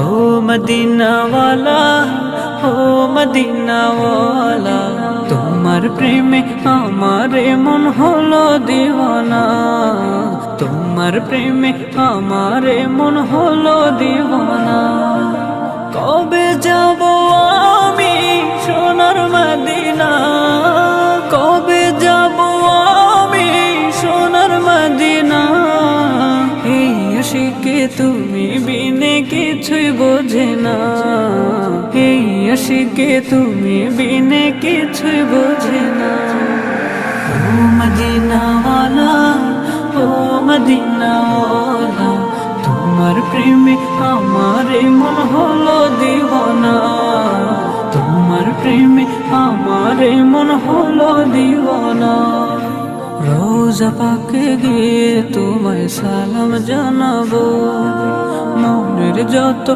ও মদিনাওয়ালা, ও মদিনাওয়ালা, তোমার প্রেমে আমার মন হলো দিওয়ানা, তোমার প্রেমে আমার মন হলো দিওয়ানা। কবে যাব আমি সোনার মদিনা, কবে যাব আমি সোনার মদিনা, এই আশিকে তুমি বিনে কিছুই বোঝে না, এই আশিকে তুমি বিনে কিছুই বোঝে না। ও মদিনাওয়ালা, ও মদিনাওয়ালা, তোমার প্রেমে আমার মন হলো দিওয়ানা, তোমার প্রেমে আমার মন হলো দিওয়ানা। রোজা পাকে গিয়ে তোমায় সালাম জানাবো, মনের যত